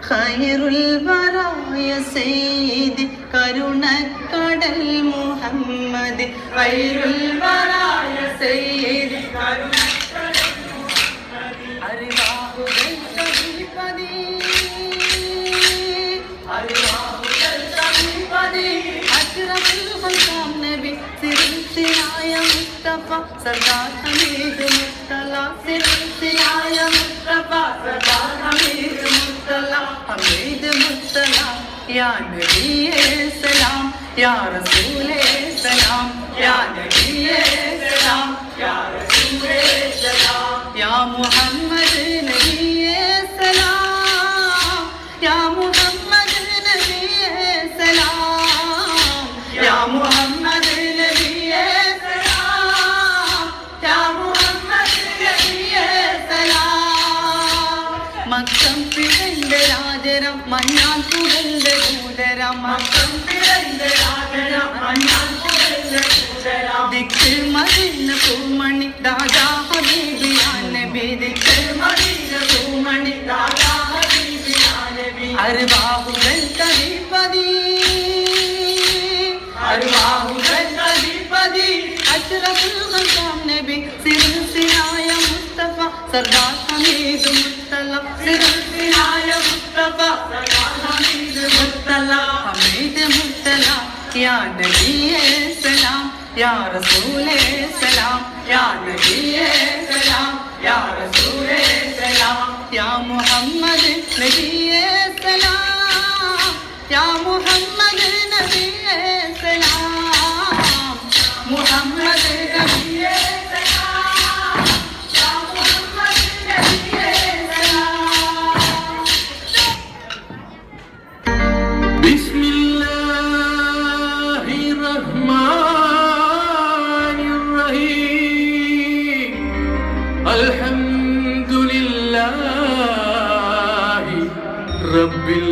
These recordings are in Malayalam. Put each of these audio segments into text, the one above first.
ഖൈറുൽ വറായ സയ്യിദ് കരുണക്കടൽ മുഹമ്മദ് ഖൈറുൽ വറായ സയ്യിദ് കരുണക്കടൽ മുഹമ്മദ് അർവാഹുൽ തബീപതി അഷ്റഫുൽ ഖൽഖാം നബി സിൽസിലായ മുസ്തഫ സർദാർ ഹമീദ് മുസ്തല സിൽസിലായ മുസ്തഫ സർദാർ ഹമീദ് हमीद मुस्तला या नबीए सलाम या रसूले सलाम या नबीए सलाम या रसूले सलाम या मुहम्मद नबीए सलाम या मुहम्मद नबीए सलाम या मुहम्मद नबीए सलाम या मुहम्मद नबीए सलाम मक्കം പിഴந்த രാജരം മഞ്ഞാൻ കുടந்த കൂതരം മക്കം പിഴந்த രാജരം മഞ്ഞാൻ കുടந்த കൂതരം ദിക്ക് മദീന പൂമണി ദാദാ ഹബീബി യാ നബി ദിക്ക് മദീന പൂമണി ദാദാ ഹബീബി യാ നബി അർവാഹുൽ തബീപതി അഷ്റഫുൽ ഖൽഖാം നബി സിൽസിലായ മുസ്തഫ സർദാർ ഹമീദ് മുസ്തല സിൽസിലായ മുസ്തഫ സർദാർ ഹമീദ് മുസ്തല ഹമീദ് മുസ്തല യാ നബിയേ സലാം യാ റസൂലേ സലാം യാ നബിയേ സലാം യാ റസൂലേ സലാം യാ മുഹമ്മദ് നബിയേ സലാം യാ മുഹമ്മദ് നബിയേ സലാം മുഹമ്മദ് നബിയേ സലാം യാ മുഹമ്മദ് നബിയേ സലാം ബിസ്മില്ലാഹിർ റഹ്മാനിർ റഹീം അൽഹംദുലില്ലാഹി റബ്ബിൽ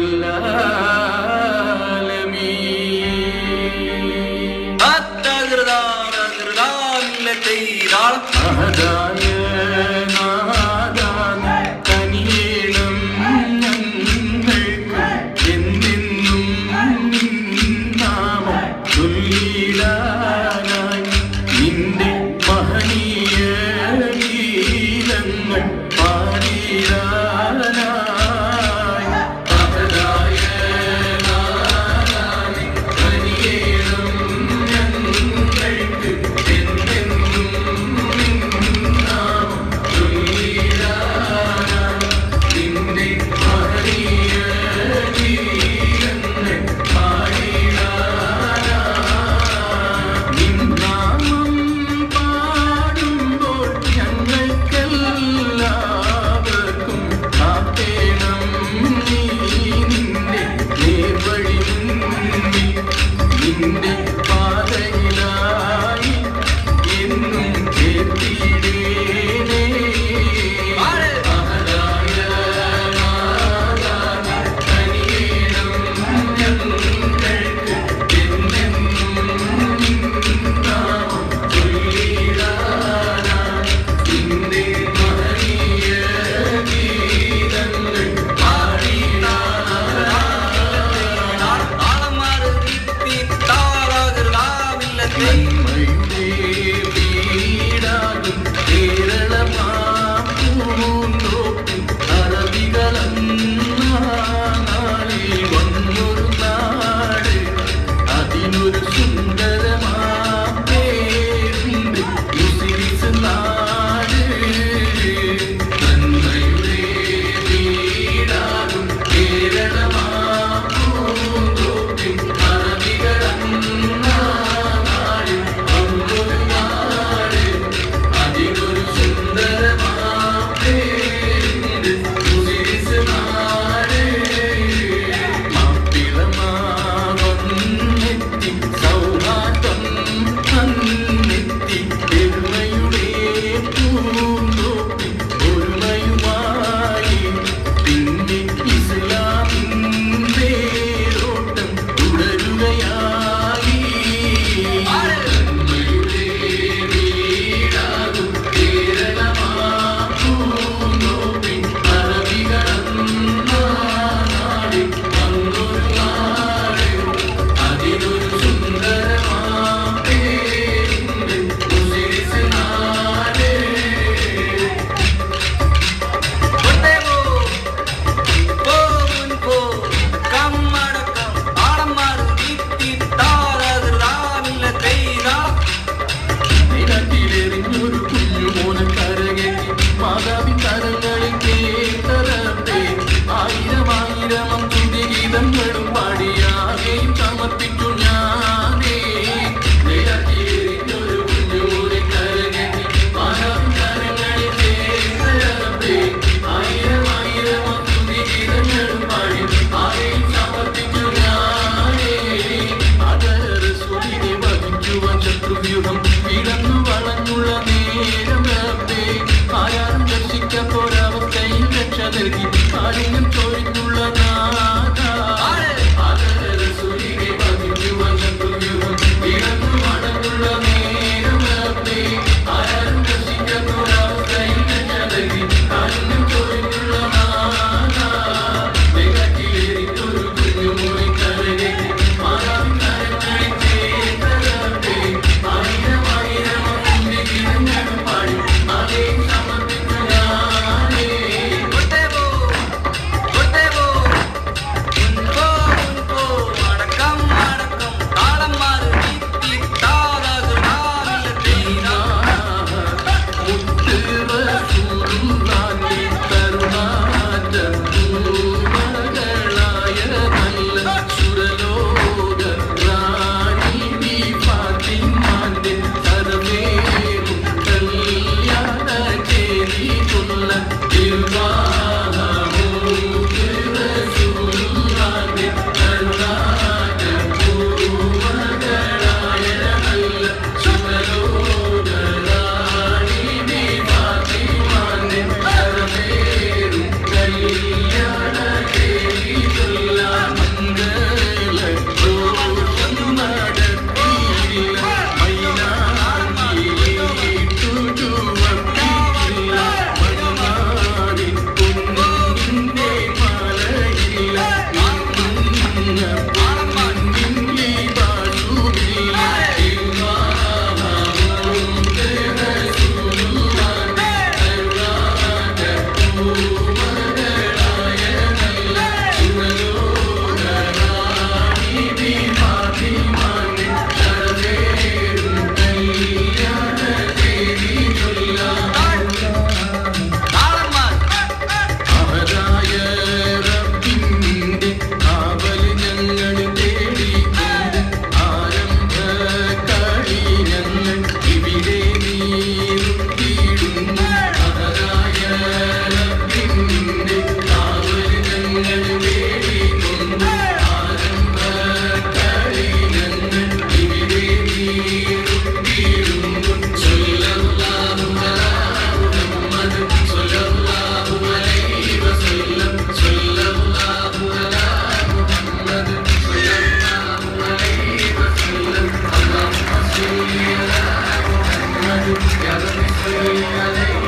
ശത്രുവ്യൂഹം ഇടന്നു വളഞ്ഞുള്ള നേരം റബ്ബേ ആരാരും രക്ഷിക്കപ്പോരവസ്ഥയിൽ രക്ഷ നൽകി കാരുണ്യം ചോരിഞ്ഞുള്ള നാഥ സൂര്യനെ പതിക്കുവാൻ ശത്രുവ്യൂഹം ഇടന്നു വളഞ്ഞുള്ള നേരം റബ്ബേ ആരാരും രക്ഷിക്കപ്പോരവസ്ഥയിൽ രക്ഷ നൽകി കാരുണ്യം ചോരിഞ്ഞുള്ള നാഥ വെള്ളത്തിലേറിയൊരു കുഞ്ഞുമോയി കരകേറ്റി മാതാവിൻ കരങ്ങളിൽ ചേർത്ത റബ്ബേ ആയിരം ആയിരം അപ്പുണ്യ ഗീതങ്ങൾ പാടി അതേ സമർപ്പിച്ച ഞാനേ Ya